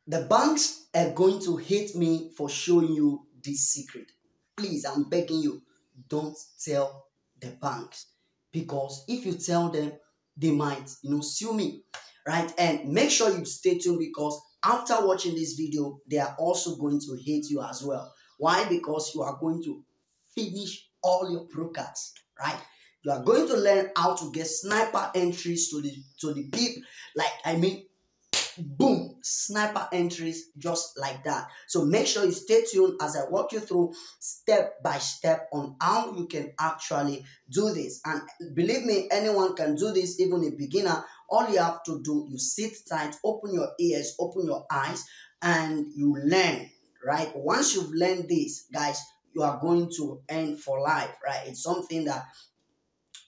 The banks are going to hate me for showing you this secret. Please, I'm begging you, don't tell the banks, because if you tell them, they might, sue me, right? And make sure you stay tuned, because after watching this video, they are also going to hate you as well. Why? Because you are going to finish all your brokers, right? You are going to learn how to get sniper entries to the peep, like boom, sniper entries just like that. So make sure you stay tuned as I walk you through step by step on how you can actually do this. And believe me, anyone can do this, even a beginner. All you have to do, you sit tight, open your ears, open your eyes, and you learn, right? Once you've learned this, guys, you are going to earn for life, right? It's something that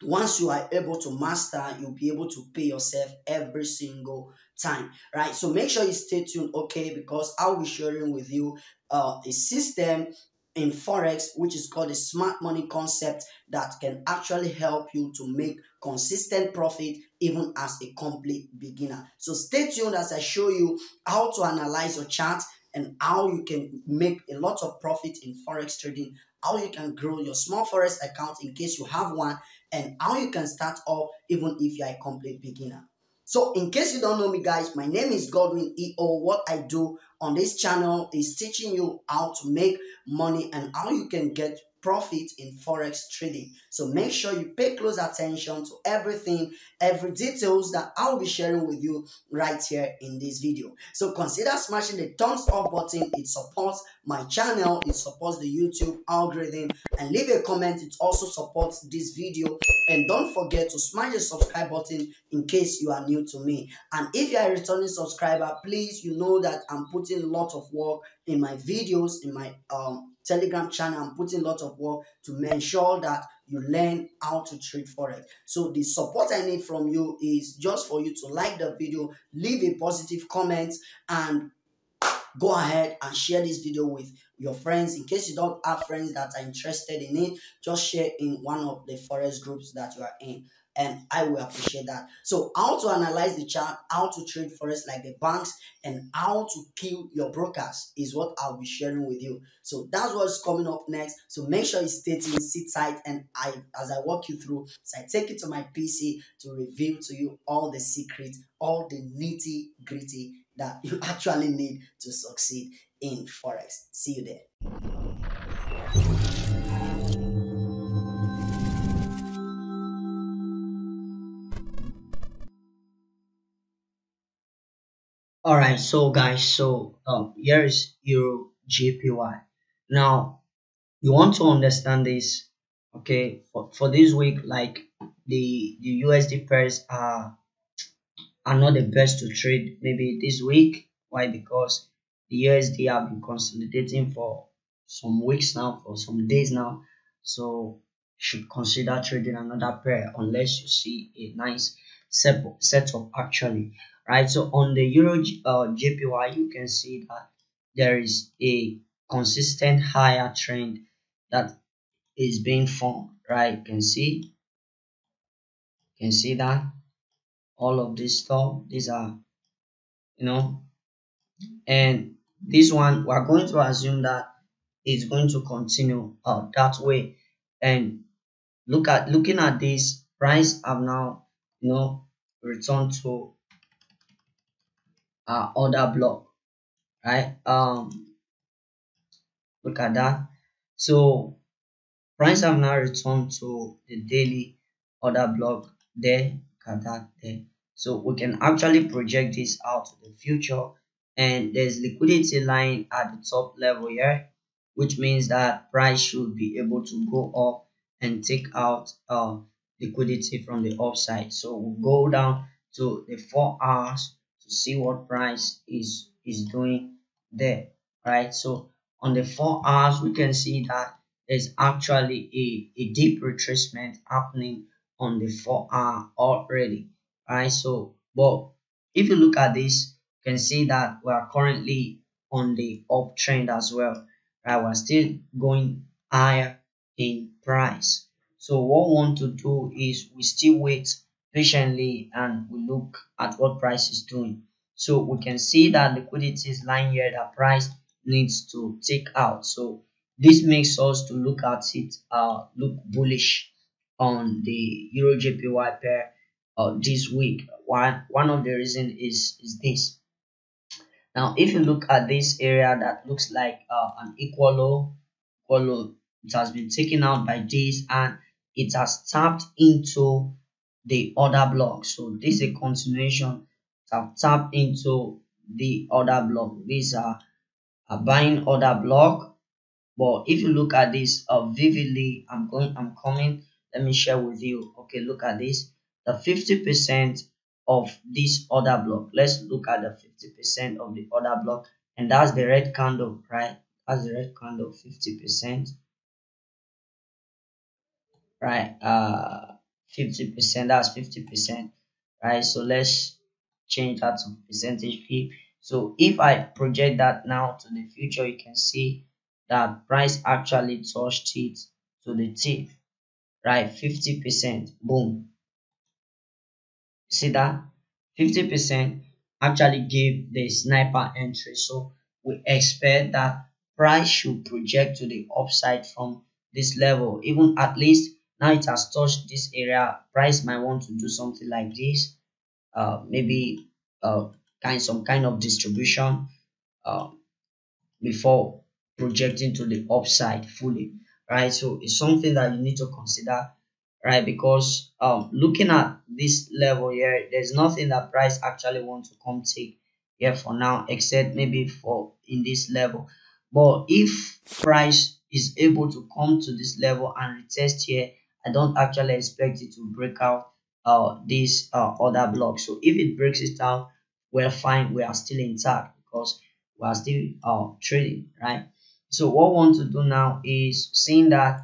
once you are able to master, you'll be able to pay yourself every single time, right? So make sure you stay tuned, okay? Because I'll be sharing with you a system in Forex, which is called the smart money concept, that can actually help you to make consistent profit even as a complete beginner. So stay tuned as I show you how to analyze your chart and how you can make a lot of profit in Forex trading, how you can grow your small Forex account in case you have one, and how you can start off even if you're a complete beginner. So in case you don't know me, guys, my name is Godwin EO. What I do on this channel is teaching you how to make money and how you can get profit in Forex trading. So make sure you pay close attention to everything, every details that I'll be sharing with you right here in this video. So consider smashing the thumbs up button. It supports my channel, it supports the YouTube algorithm, and leave a comment. It also supports this video. And don't forget to smash the subscribe button in case you are new to me. And if you are a returning subscriber, please, you know that I'm putting a lot of work in my videos, in my Telegram channel. I'm putting a lot of work to make sure that you learn how to trade Forex. So the support I need from you is just for you to like the video, leave a positive comment, and go ahead and share this video with your friends. In case you don't have friends that are interested in it, just share in one of the Forex groups that you are in, and I will appreciate that. So how to analyze the chart, how to trade Forex like the banks, and how to kill your brokers is what I'll be sharing with you. So that's what's coming up next. So make sure you stay tuned, sit tight, and as I walk you through, so I take it to my PC to reveal to you all the secrets, all the nitty gritty that you actually need to succeed in Forex. See you there. All right, so guys, here is Euro JPY. Now you want to understand this, okay? For this week, like the USD pairs are not the best to trade maybe this week. Why? Because the USD have been consolidating for some weeks now, for some days now. So you should consider trading another pair unless you see a nice setup actually. Right. So on the Euro JPY, you can see that there is a consistent higher trend that is being formed. Right. You can see that all of this stuff, these are, you know, and this one we're going to assume that it's going to continue that way. And looking at this price have now, returned to our order block, right? Look at that. So price have now returned to the daily order block there. Look at that there. So we can actually project this out to the future, and there's liquidity line at the top level here, which means that price should be able to go up and take out liquidity from the upside. So we'll go down to the 4 hours to see what price is doing there, right? So on the 4 hours, we can see that there's actually a deep retracement happening on the 4 hour already, right? So but if you look at this, you can see that we are currently on the uptrend as well, right? We're still going higher in price. So what we want to do is we still wait patiently and we look at what price is doing. So we can see that liquidity is lying here that price needs to take out. So this makes us to look at it, look bullish on the Euro JPY pair this week. One of the reason is this. Now, if you look at this area that looks like an equal low, it has been taken out by this and it has tapped into the order block. So this is a continuation. It have tapped into the order block. These are a buying order block. But if you look at this vividly, I'm coming, let me share with you. Okay, look at this. The 50% of this order block. Let's look at the 50% of the order block, and that's the red candle, right? That's the red candle, 50%, right? 50%, that's 50%, right? So let's change that to percentage P. So if I project that now to the future, you can see that price actually touched it to the tip, right? 50%, boom. See that 50% actually gave the sniper entry. So we expect that price should project to the upside from this level. Even at least now it has touched this area, price might want to do something like this, maybe some kind of distribution uh, before projecting to the upside fully, right? So it's something that you need to consider, right? Because looking at this level here, there's nothing that price actually wants to come take here for now, except maybe for in this level. But if price is able to come to this level and retest here, I don't actually expect it to break out this other block. So if it breaks it out, we're fine, we are still intact because we are still trading, right? So what we want to do now is seeing that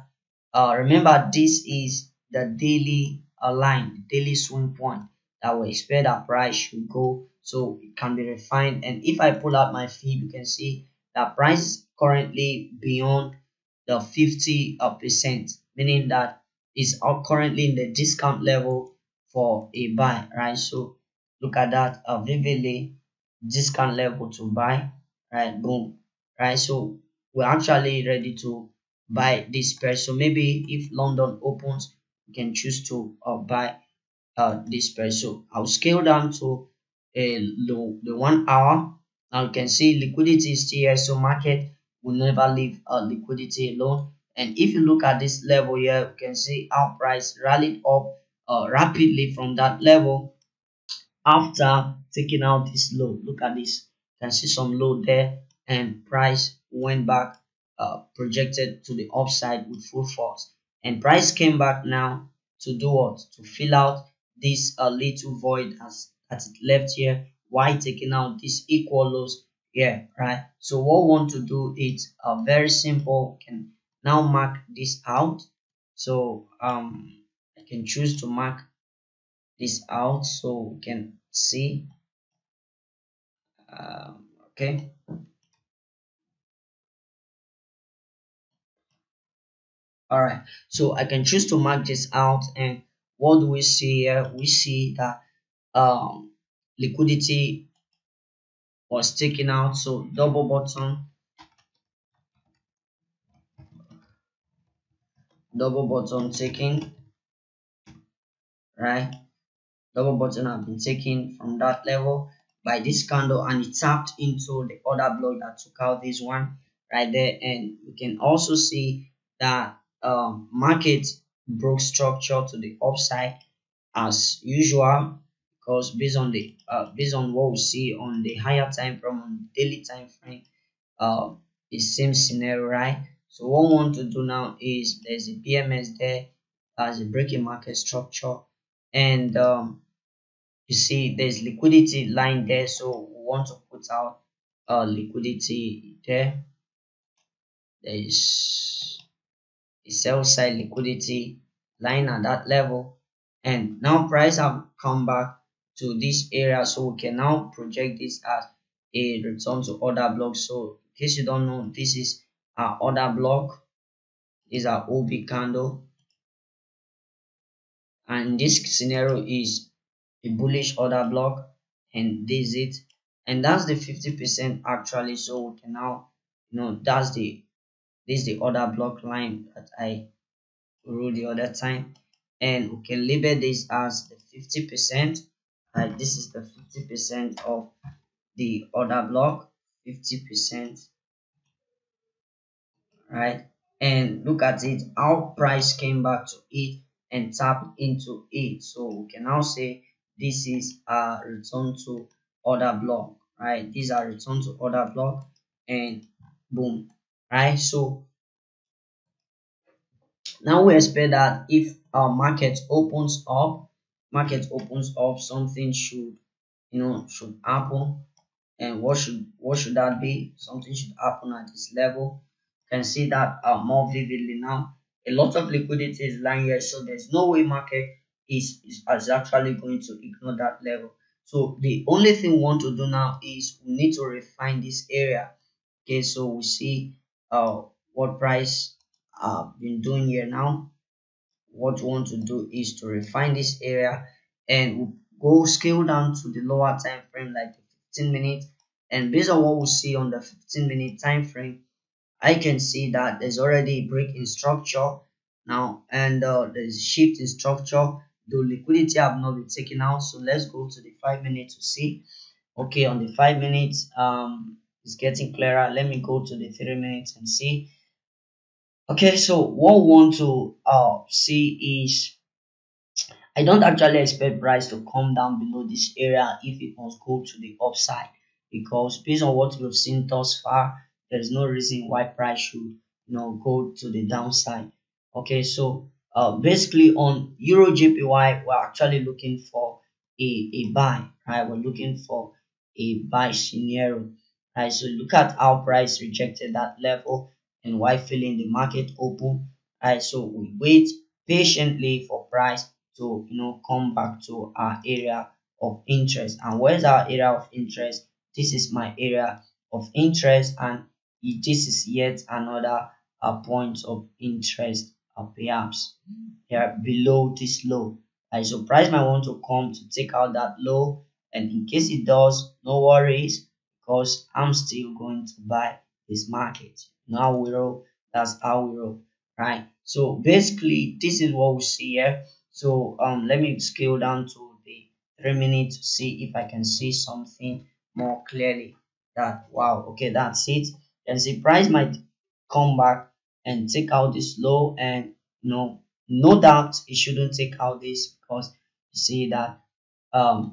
remember this is the daily line, daily swing point that we expect that price should go, so it can be refined. And if I pull out my feed, you can see that price is currently beyond the 50%, meaning that is currently in the discount level for a buy, right? So look at that vividly, discount level to buy, right? Boom, right? So we're actually ready to buy this pair. So maybe if London opens, you can choose to buy this pair. So I'll scale down to the 1 hour. Now you can see liquidity is still here, so market will never leave liquidity alone. And if you look at this level here, you can see our price rallied up rapidly from that level after taking out this low. Look at this, you can see some low there, and price went back, projected to the upside with full force, and price came back now to do what, to fill out this little void as it left here while taking out these equal lows here, right? So what we want to do is very simple. We can now mark this out. So I can choose to mark this out so we can see. Okay, all right, so I can choose to mark this out, and what do we see here? We see that liquidity was taken out, so double bottom taken, right? Double bottom have been taken from that level by this candle, and it tapped into the other block that took out this one right there. And we can also see that market broke structure to the upside as usual, because based on what we see on the higher time frame, on daily time frame, uh the same scenario, right? So what we want to do now is there's a BMS there as a breaking market structure, and you see there's liquidity line there, so we want to put out liquidity there. There is a sell side liquidity line at that level, and now price have come back to this area, so we can now project this as a return to order block. So in case you don't know, this is our order block, is our OB candle, and this scenario is a bullish order block, and this is it. and that's the 50% actually. So we can now, that's the this is the order block line that I wrote the other time, and we can label this as the 50%. Right, this is the 50% of the order block, 50%, right? And look at it, our price came back to it and tapped into it. So we can now say this is a return to order block, right? These are return to order block, and boom, right? So now we expect that if our market opens up, something should, should happen. And what should that be? Something should happen at this level. You can see that more vividly now. A lot of liquidity is lying here, so there's no way market is actually going to ignore that level. So the only thing we want to do now is we need to refine this area. Okay, so we see what price been doing here now. What we want to do is to refine this area, and we'll go scale down to the lower time frame, like the 15 minutes. And based on what we see on the 15-minute time frame, I can see that there's already a break in structure now, and there's a shift in structure. The liquidity have not been taken out, so let's go to the 5 minutes to see. Okay, on the 5 minutes, it's getting clearer. Let me go to the 3 minutes and see. Okay, so what we want to see is, I don't actually expect price to come down below this area if it must go to the upside, because based on what we've seen thus far, there's no reason why price should, go to the downside. Okay, so basically on Euro JPY, we're actually looking for a buy, right? We're looking for a buy scenario, right? So look at how price rejected that level and why filling the market open, right? So we wait patiently for price to, come back to our area of interest. And where's our area of interest? This is my area of interest, and this is yet another point of interest, perhaps here below this low. So price might want to come to take out that low, and in case it does, no worries, because I'm still going to buy this market. Now we roll. That's how we roll, right? So basically, this is what we see here. So let me scale down to the 3 minutes to see if I can see something more clearly. That, wow, okay, that's it. And see price might come back and take out this low, and no doubt it shouldn't take out this, because you see that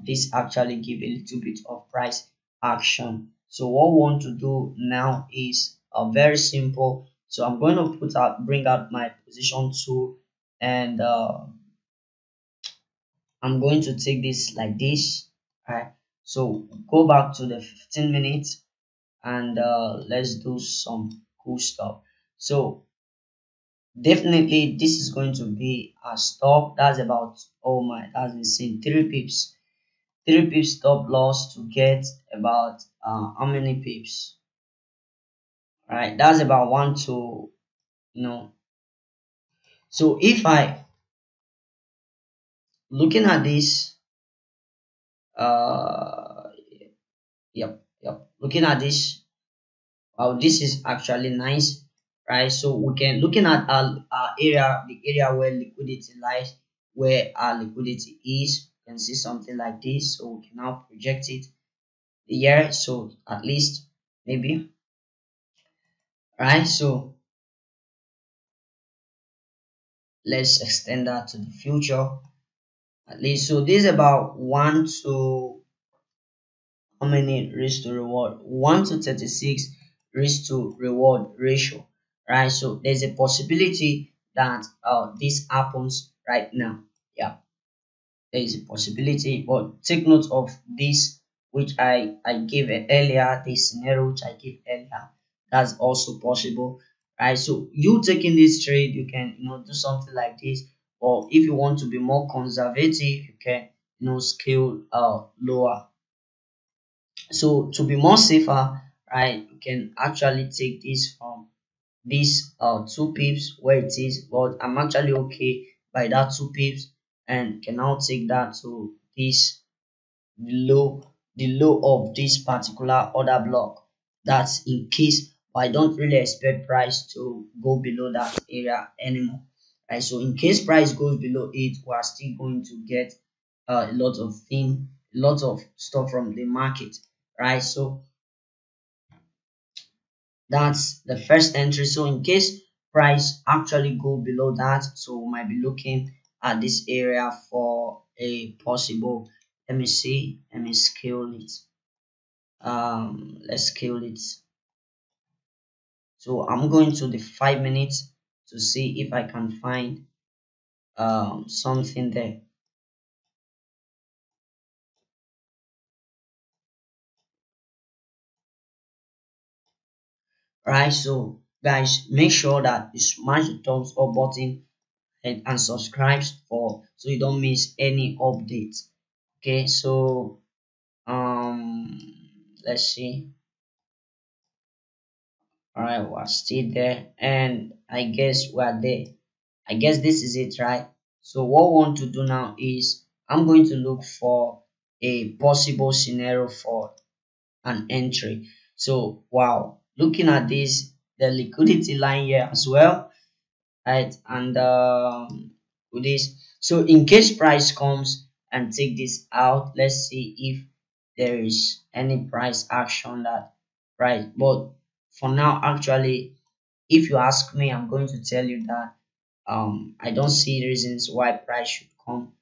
this actually give a little bit of price action. So what we want to do now is very simple. So I'm going to bring out my position tool, and I'm going to take this like this. Alright, so go back to the 15 minutes, and let's do some cool stuff. So definitely this is going to be a stop. That's about, oh my, that's insane, 3 pips. 3 pips stop loss to get about how many pips? Right, that's about one to, you know so if I looking at this, uh yep, looking at this, wow, this is actually nice, right? So we can, looking at our area, the area where liquidity lies, where our liquidity is, you can see something like this. So we can now project it here, so at least maybe, right? So let's extend that to the future at least. So this is about 1 to, how many risk to reward, 1 to 36 risk to reward ratio, right? So there's a possibility that this happens right now. Yeah, there is a possibility, but take note of this, which I gave earlier, this scenario which I gave earlier. That's also possible, right? So you taking this trade, you can, do something like this. Or if you want to be more conservative, you can, scale lower. So to be more safer, right, you can actually take this from this 2 pips where it is, but I'm actually okay by that 2 pips, and can now take that to this below the low of this particular order block. That's in case, but I don't really expect price to go below that area anymore. Right, so in case price goes below it, we are still going to get a lot of thing, a lot of stuff from the market, right? So that's the first entry. So in case price actually go below that, so we might be looking at this area for a possible, let me see, let me scale it. Let's scale it. So I'm going to the 5 minutes to see if I can find something there. Right, so guys, make sure that you smash the thumbs up button and subscribe for so you don't miss any updates. Okay, so let's see. All right, we're still there, and I guess we're there. I guess this is it, right? So what we want to do now is I'm going to look for a possible scenario for an entry. So wow, looking at this, the liquidity line here as well, right? And with this, so in case price comes and take this out, let's see if there is any price action that, right? But for now, actually, if you ask me, I'm going to tell you that I don't see reasons why price should come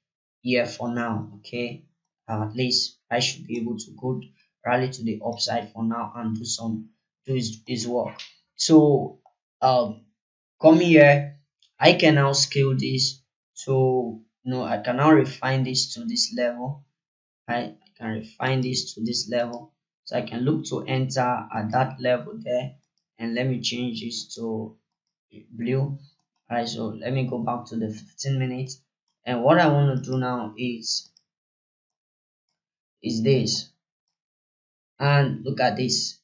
here for now. Okay, at least I should be able to go rally to the upside for now and do his work. So come here, I can now scale this. So I can now refine this to this level, right? I can refine this to this level, so I can look to enter at that level there. And let me change this to blue. Alright, so let me go back to the 15 minutes, and what I want to do now is this, and look at this,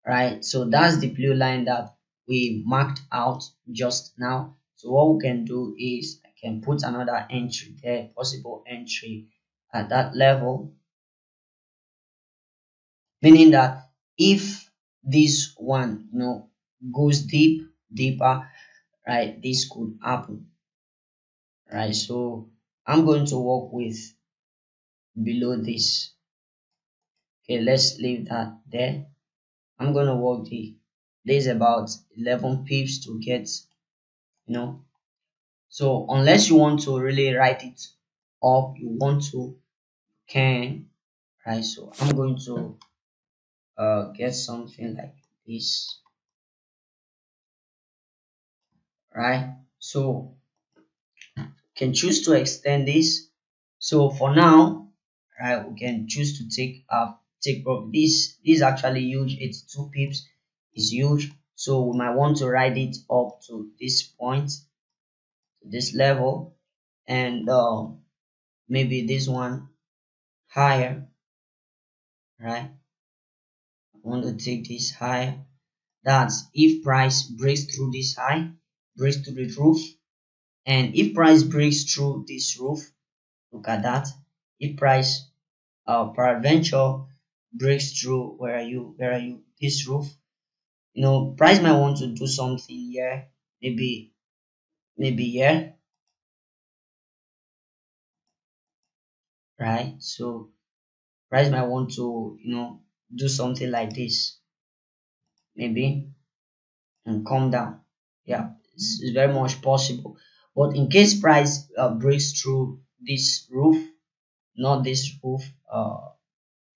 right? So that's the blue line that we marked out just now. So what we can do is I can put another entry there, possible entry at that level, meaning that if this one goes deeper, right, this could happen, right? So I'm going to work with below this. Okay, let's leave that there. I'm gonna work there's about 11 pips to get, you know. So unless you want to really write it up, you want to can, right? So I'm going to get something like this, right? So can choose to extend this. So for now, right, we can choose to take profit. This is actually huge. 82 pips is huge. So we might want to ride it up to this point, to this level, and maybe this one higher, right? I want to take this higher. That's if price breaks through this high, breaks through the roof, and if price breaks through this roof, look at that. If price peradventure breaks through, where are you, this roof, price might want to do something here, maybe here, right? So price might want to do something like this, maybe, and come down. Yeah, it's very much possible. But in case price breaks through this roof, not this roof,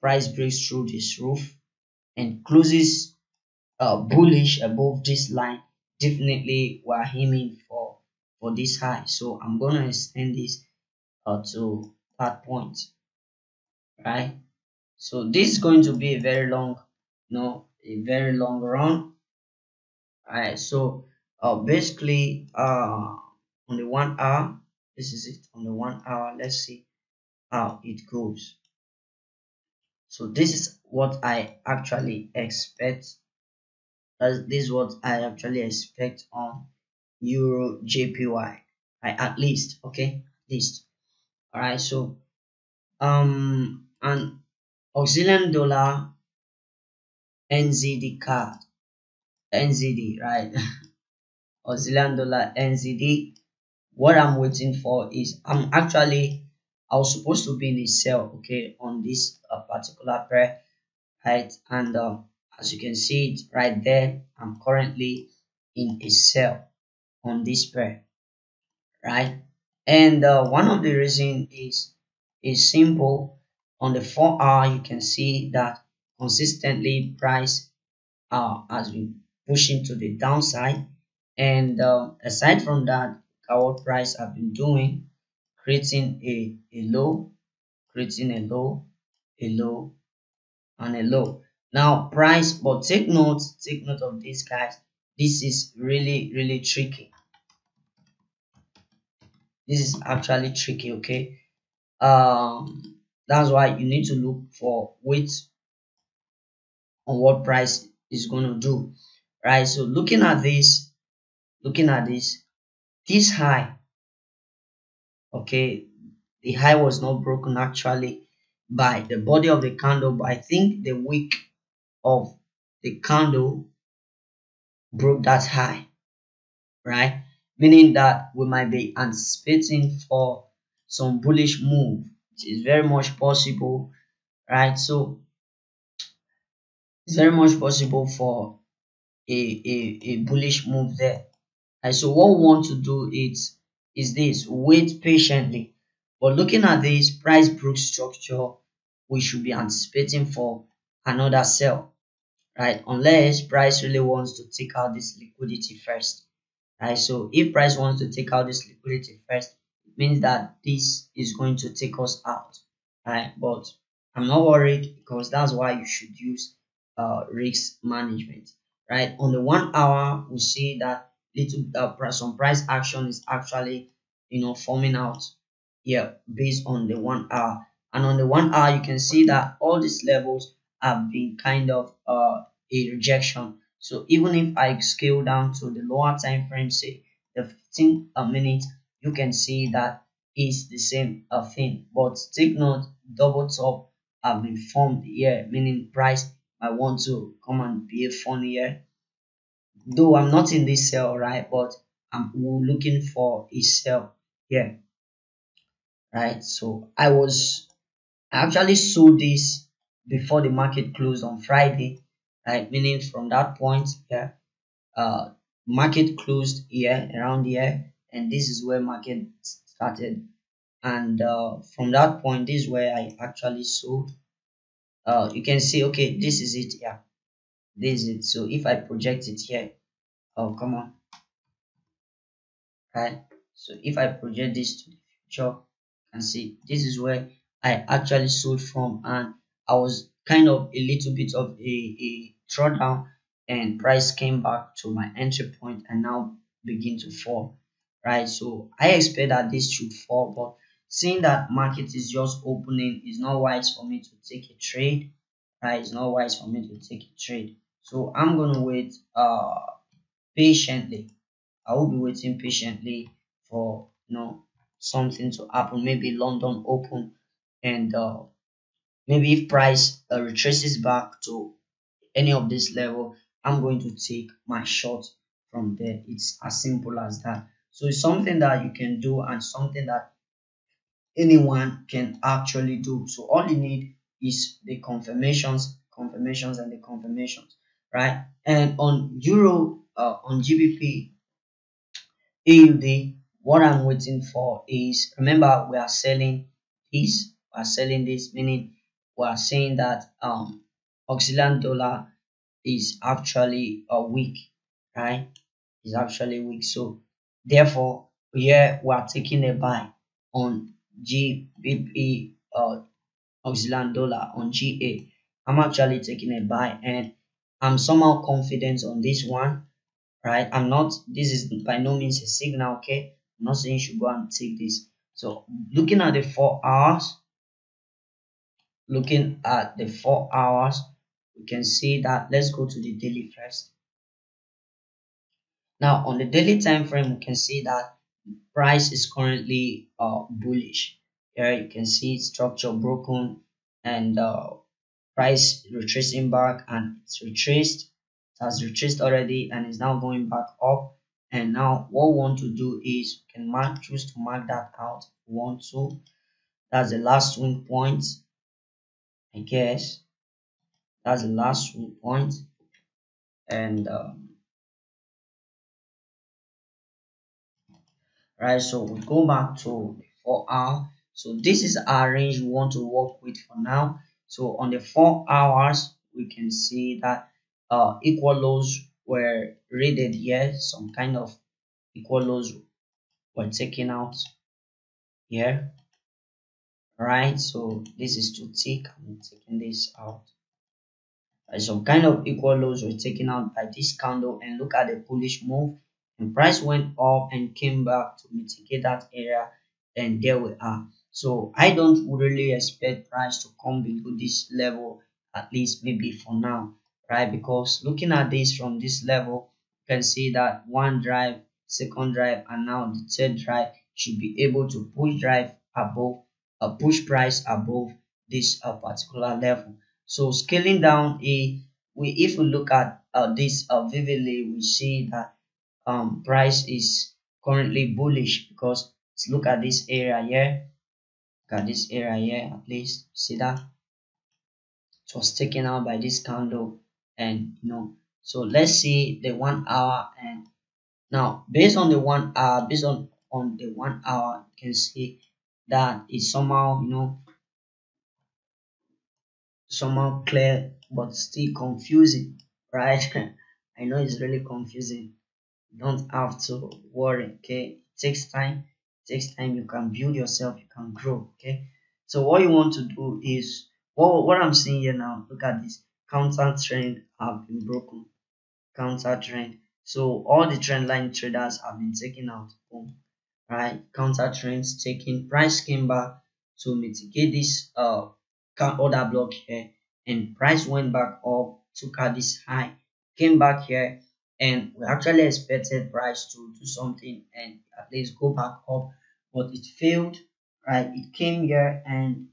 price breaks through this roof and closes bullish above this line, definitely we're aiming for this high. So I'm gonna extend this to that point, right? So this is going to be a very long, a very long run. Alright, so basically on the 1 hour, this is it on the 1 hour. Let's see how it goes. So this is what I actually expect. This is what I actually expect on Euro JPY. Right, at least, okay, at least. All right, so and Australian dollar NZD card, NZD, right? Australian dollar NZD. What I'm waiting for is I was supposed to be in a sell, okay, on this particular pair, right? And as you can see it right there, I'm currently in a sell on this pair, right? And one of the reason is simple. On the 4 hour, you can see that consistently price has been pushing to the downside, and aside from that, our price have been doing, creating a low, creating a low, and a low. Now price, but take note of this, guys. This is really tricky. This is actually tricky, okay? That's why you need to look for wait on what price is going to do, right? So looking at this high, okay, the high was not broken actually by the body of the candle, but I think the wick of the candle broke that high, right? Meaning that we might be anticipating for some bullish move, which is very much possible, right? So it's very much possible for a bullish move there. And so what we want to do is this: wait patiently. But looking at this price broke structure, we should be anticipating for another sell, right? Unless price really wants to take out this liquidity first, right? So if price wants to take out this liquidity first, it means that this is going to take us out, right? But I'm not worried, because that's why you should use risk management, right? On the 1 hour, we see that little some price action is actually, forming out here based on the 1 hour. And on the 1 hour, you can see that all these levels have been kind of a rejection. So even if I scale down to the lower time frame, say the 15 minute, you can see that is the same thing. But take note, double top have been formed here, meaning price might want to come and behave funny here. Though I'm not in this sell, right? But I'm looking for a sell here, right? So I actually sold this before the market closed on Friday, right? Meaning from that point, yeah, uh, market closed here around here, and this is where market started. And from that point, this is where I actually sold. You can see, okay, this is it. Yeah, this is it. So if I project it here, oh come on, right? So if I project this to the future, you can see this is where I actually sold from, and I was kind of a little bit of a drawdown, and price came back to my entry point and now begin to fall, right? So I expect that this should fall, but seeing that market is just opening, is not wise for me to take a trade, right? It's not wise for me to take a trade. So I'm gonna wait patiently. I will be waiting patiently for something to happen. Maybe London open, and maybe if price retraces back to any of this level, I'm going to take my shot from there. It's as simple as that. So it's something that you can do, and something that anyone can actually do. So all you need is the confirmations, and the confirmations, right? And on Euro, on GBP, AUD, what I'm waiting for is, remember, we are selling this, meaning we are saying that Australian dollar is actually weak, right? Is actually weak. So therefore, here we are taking a buy on GBP, Australian dollar, on GA. I'm actually taking a buy, and I'm somehow confident on this one, right? I'm not, this is by no means a signal, okay? I'm not saying you should go and take this. So looking at the 4 hours, we can see that, let's go to the daily first. Now on the daily time frame, we can see that price is currently bullish. Here you can see structure broken, and price retracing back, and it's retraced. It has retraced already and is now going back up. And now what we want to do is we can choose to mark that out. We want to. That's the last swing point, I guess. That's the last swing point. And right, so we go back to the 4 hour. So this is our range we want to work with for now. So on the 4 hours, we can see that equal lows were rated here. Some kind of equal lows were taken out here. Right, so this is to tick. I'm taking this out. Some kind of equal lows were taken out by this candle, and look at the bullish move, and price went up and came back to mitigate that area, and there we are. So I don't really expect price to come below this level, at least maybe for now, right? Because looking at this from this level, you can see that one drive, second drive, and now the third drive should be able to push price above this particular level. So scaling down, if we look at this vividly, we see that price is currently bullish, because let's look at this area here. Look at this area here, at least see that it was taken out by this candle, and so let's see the 1 hour. And now based on the 1 hour, based on the 1 hour, you can see that it's somehow somehow clear but still confusing, right? I know it's really confusing. You don't have to worry, okay? It takes time. You can build yourself, you can grow, okay? So what you want to do is what I'm seeing here now. Look at this. Counter trend have been broken. Counter trend. So all the trend line traders have been taken out. Boom. Right, counter trends taking, price came back to mitigate this order block here, and price went back up, took out this high, came back here, and we actually expected price to do something and at least go back up, but it failed. Right, it came here and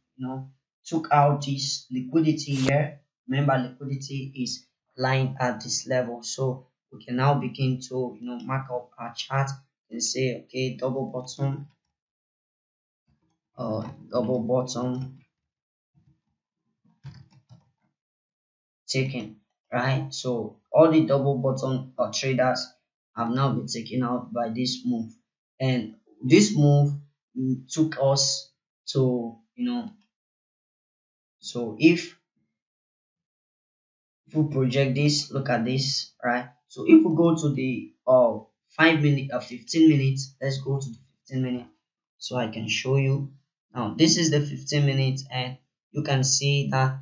took out this liquidity here. Remember, liquidity is lying at this level, so we can now begin to mark up our chart and say, okay, double bottom taken, right? So all the double bottom traders have now been taken out by this move, and this move took us to so if we project this, look at this, right? So if we go to the 5 minute 15 minutes, let's go to the 15 minute so I can show you. Now this is the 15 minutes, and you can see that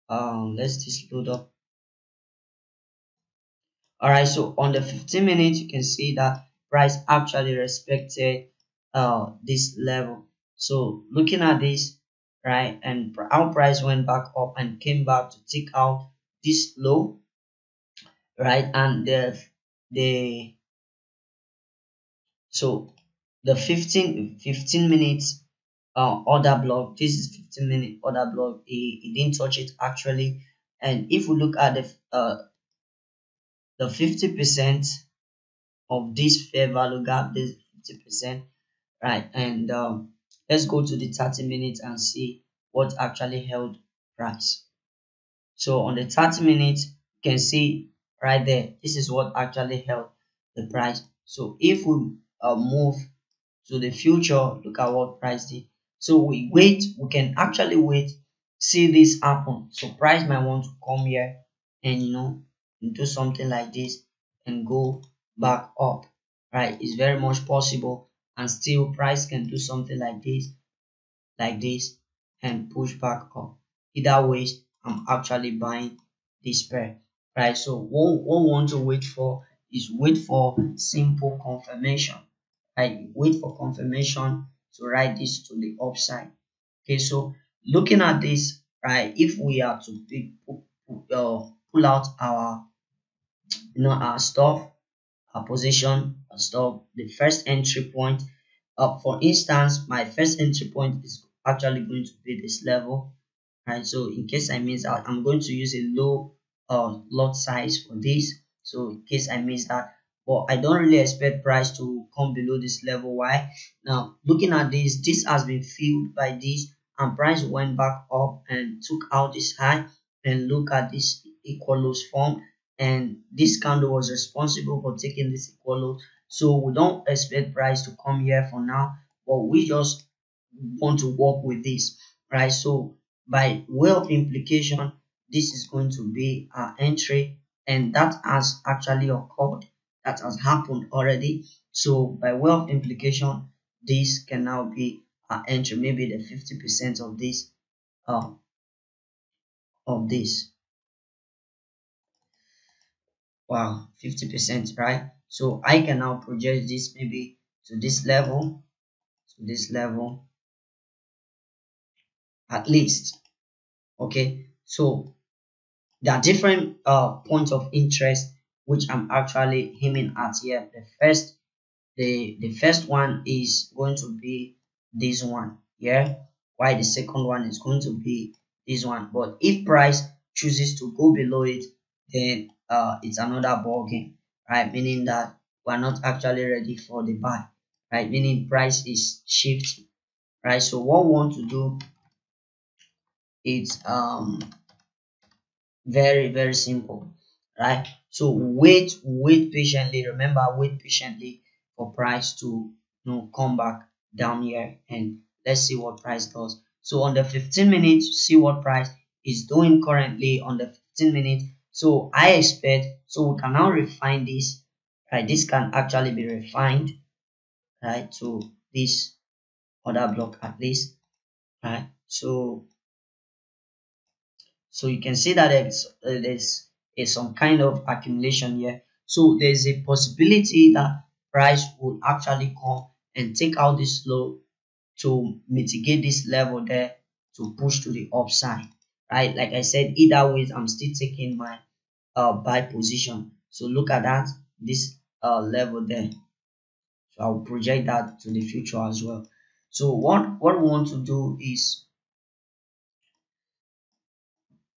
let's just load up. All right, so on the 15 minutes, you can see that price actually respected this level. So looking at this, right, and our price went back up and came back to take out this low, right, and the so the 15 minutes order block, this is 15-minute order block, it didn't touch it actually. And if we look at the 50% of this fair value gap, this 50%, right? And let's go to the 30 minutes and see what actually held price. So on the 30 minutes, you can see right there, this is what actually held the price. So if we move to the future, look at what price did. So we can actually wait, see this happen. So price might want to come here and do something like this and go back up, right? It's very much possible, and still price can do something like this and push back up. Either ways, I'm actually buying this pair, right? So what we want to wait for is wait for simple confirmation. I wait for confirmation to write this to the upside. Okay, so looking at this, right, if we are to pull out our our stuff, our position, our stuff, the first entry point. For instance, my first entry point is actually going to be this level, right? So in case I miss out, I'm going to use a low lot size for this. So in case I miss that, but I don't really expect price to come below this level. Why? Now looking at this has been filled by this, and price went back up and took out this high, and look at this equal lows form, and this candle was responsible for taking this equal low. So we don't expect price to come here for now, but we just want to work with this, right? So by way of implication, this is going to be our entry, and that has actually occurred, that has happened already. So by way of implication, this can now be our entry, maybe the 50% of this, uh, of this. Wow, 50%, right? So I can now project this maybe to this level, to this level at least. Okay, so there are different points of interest which I'm actually aiming at here. The first one is going to be this one here, while the second one is going to be this one. But if price chooses to go below it, then it's another ball game, right? Meaning that we're not actually ready for the buy, right? Meaning price is shifting, right? So what we want to do is very simple, right? So wait patiently. Remember, wait patiently for price to, come back down here, and let's see what price does. So on the 15 minutes, see what price is doing currently on the 15 minutes. So I expect, so we can now refine this, right? This can actually be refined, right, to this order block at least, right? So you can see that there's some kind of accumulation here. So there's a possibility that price will actually come and take out this low to mitigate this level there, to push to the upside, right? Like I said, either way, I'm still taking my buy position. So look at that, this level there. So I'll project that to the future as well. So what we want to do is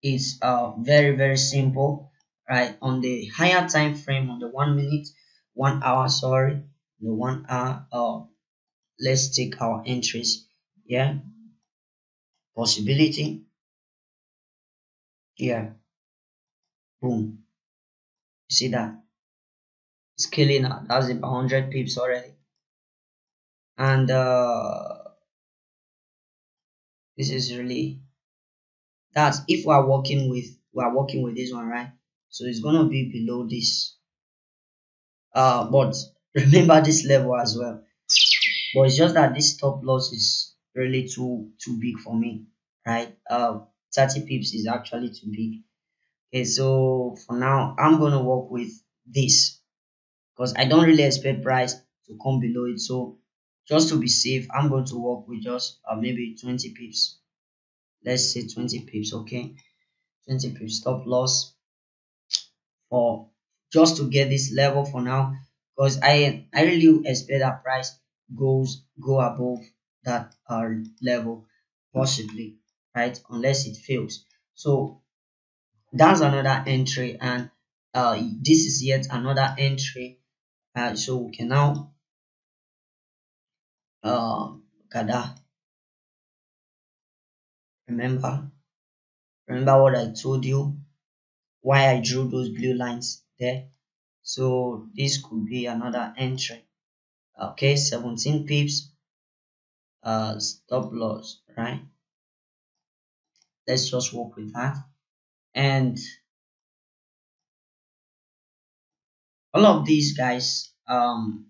very simple, right? On the higher time frame, on the 1 minute, 1 hour, sorry, the 1 hour, let's take our entries. Yeah, possibility. Yeah, boom. You see that scaling out, that's about 100 pips already. And this is really, that's if we are working with this one, right? So it's gonna be below this, but remember this level as well. But it's just that this stop loss is really too big for me, right? 30 pips is actually too big. Okay, so for now I'm gonna work with this because I don't really expect price to come below it. So just to be safe, I'm going to work with just maybe 20 pips. Let's say 20 pips. Okay, 20 pips stop loss for just to get this level for now, because I really expect that price go above that level, possibly, right, unless it fails. So that's another entry, and this is yet another entry. So we can now look at that. Remember what I told you, why I drew those blue lines there. So this could be another entry. Okay, 17 pips, stop loss, right? Let's just work with that. And all of these guys, I'm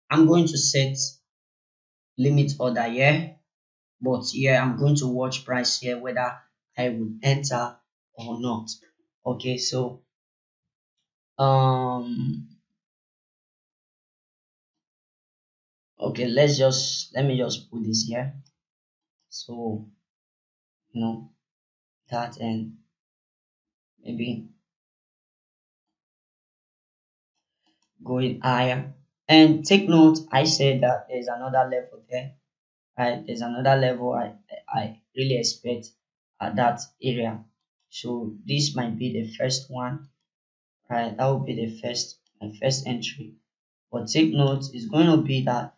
going to set limit order here, but here I'm going to watch price here whether I would enter or not. Okay, so um okay, let me just put this here. So that, and maybe going higher. And take note, I said that there's another level there, right? There's another level I really expect at that area. So this might be the first one, right? That will be the first my first entry. But take note, it's going to be that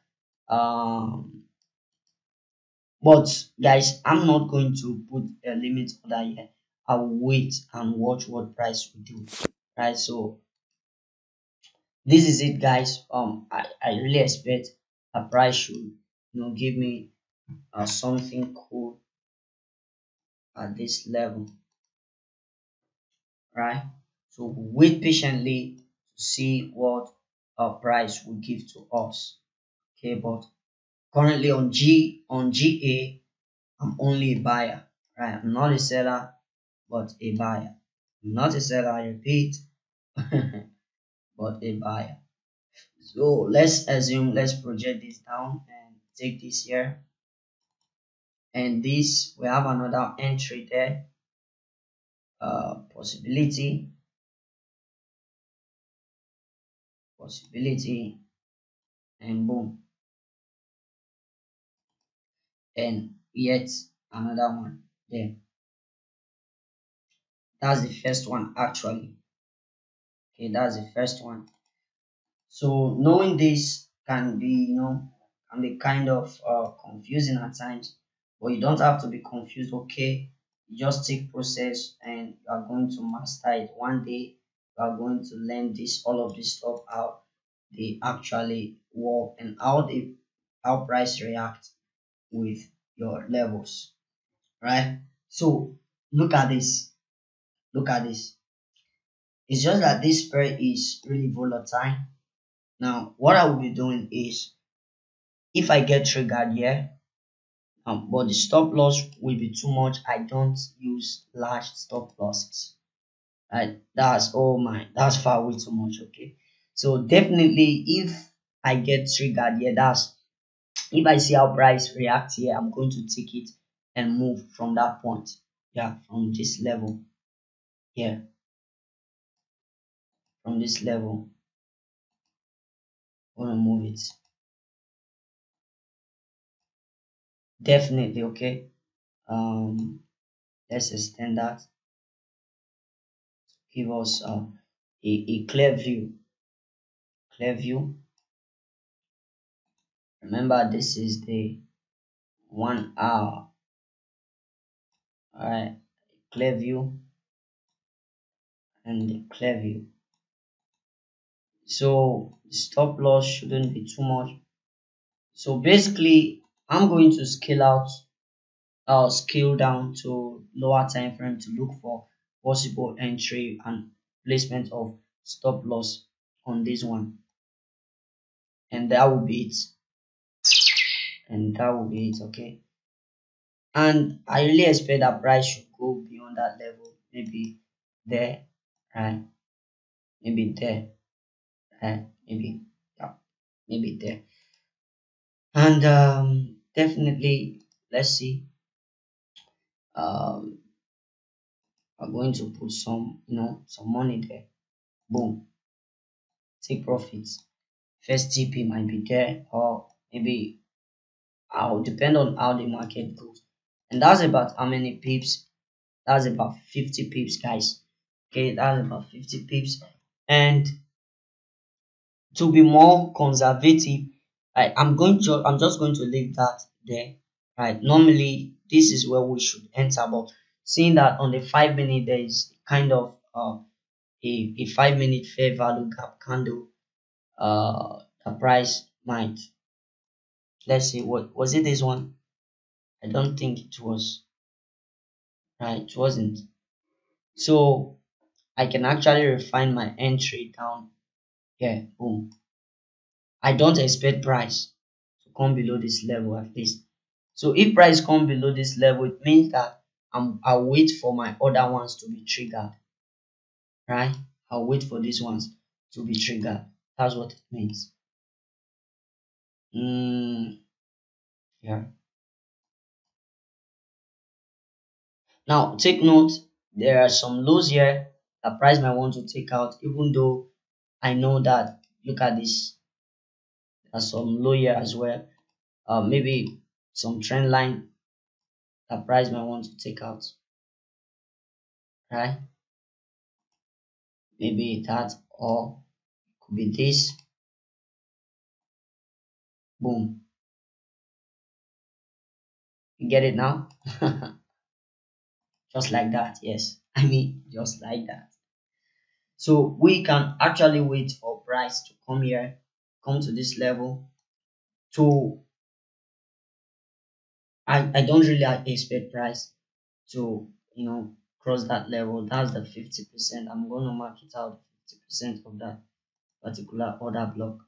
but guys, I'm not going to put a limit order here. I will wait and watch what price will do. Right. So this is it guys. I really expect a price should give me something cool at this level, right? So wait patiently to see what a price will give to us. Okay, but currently on GA, I'm only a buyer, right? I'm not a seller, but a buyer. I'm not a seller, I repeat, but a buyer. So let's project this down and take this here. And this, we have another entry there, possibility, possibility, and boom. And yet another one there. That's the first one actually. Okay, that's the first one. So knowing this can be, can be kind of confusing at times, but you don't have to be confused. Okay, you just take process and you are going to master it. One day you are going to learn this, all of this stuff, how they actually work and how price react with your levels, right? So look at this. Look at this. It's just that this pair is really volatile. Now, what I will be doing is if I get triggered here, but the stop loss will be too much, I don't use large stop losses. Right? That's oh my, that's far way too much. Okay, so definitely if I get triggered here, that's if I see how price react here, I'm going to take it and move from that point. Yeah, from this level here, from this level, I'm gonna move it. Definitely, okay. Let's extend that. Give us a clear view. Clear view. Remember, this is the 1 hour. All right, clear view and the clear view. So the stop loss shouldn't be too much. So basically, I'm going to scale out, scale down to lower time frame to look for possible entry and placement of stop loss on this one, and that will be it. And that will be it. Okay. And I really expect that price should go beyond that level, maybe there, right? Maybe there, right? Maybe, yeah, maybe there. And definitely, let's see. Um, I'm going to put some, some money there. Boom, take profits. First GP might be there, or maybe I'll depend on how the market goes. And that's about how many pips? That's about 50 pips, guys. Okay, that's about 50 pips. And to be more conservative, I'm just going to leave that there. Right. Normally this is where we should enter, but seeing that on the 5 minute there is kind of a 5 minute fair value gap candle, the price might, let's see, what was it, this one? I don't think it was, right, it wasn't. So I can actually refine my entry down here. Boom. I don't expect price to come below this level at least. So if price come below this level, it means that I'll wait for my other ones to be triggered, right? I'll wait for these ones to be triggered. That's what it means. Yeah. Now take note, there are some lows here that price might want to take out, even though I know that, look at this, there's some low here as well. Maybe some trend line that price might want to take out. right? Maybe that, or could be this. Boom. You get it now? Just like that, yes. I mean, just like that. So we can actually wait for price to come here, come to this level. To I don't really expect price to cross that level. That's the 50%. I'm gonna mark it out 50% of that particular order block.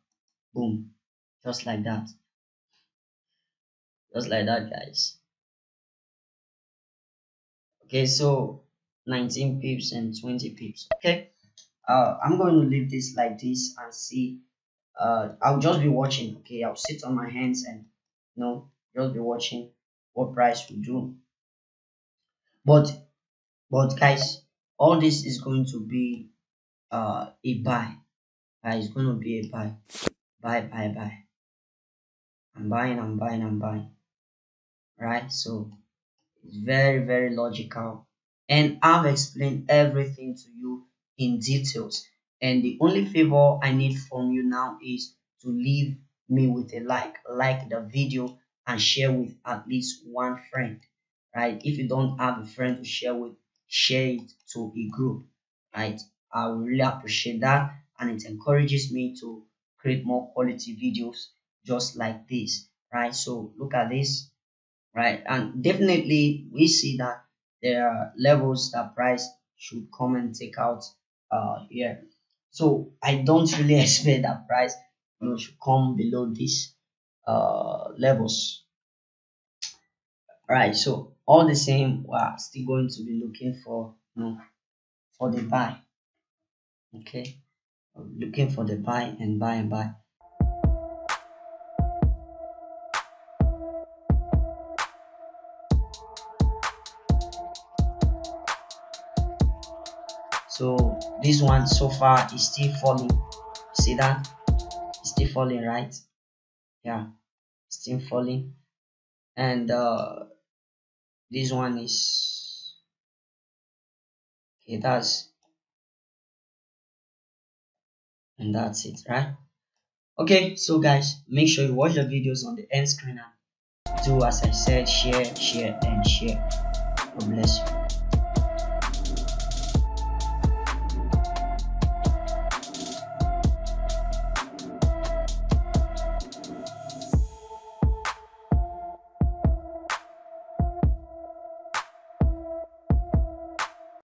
Boom. Just like that. Just like that, guys. Okay, so 19 pips and 20 pips. Okay. I'm going to leave this like this and see. I'll just be watching. Okay, I'll sit on my hands and just be watching what price will do. But guys, all this is going to be a buy. It's going to be a buy. Buy. I'm buying. Right? So it's very, very logical. And I've explained everything to you in details. And the only favor I need from you now is to leave me with a like the video, and share with at least one friend. Right? If you don't have a friend to share with, share it to a group. Right? I will really appreciate that, and it encourages me to create more quality videos just like this. Right? So look at this, right? And definitely we see that there are levels that price should come and take out here. So I don't really expect that price should come below these levels, right? So all the same, we are still going to be looking for for the buy. Okay, looking for the buy and buy and buy. So this one so far is still falling. See that? It's still falling, right? Yeah, it's still falling. And this one is okay. That's it, right? Okay, so guys, make sure you watch the videos on the end screen, and do as I said, share and share. God bless you.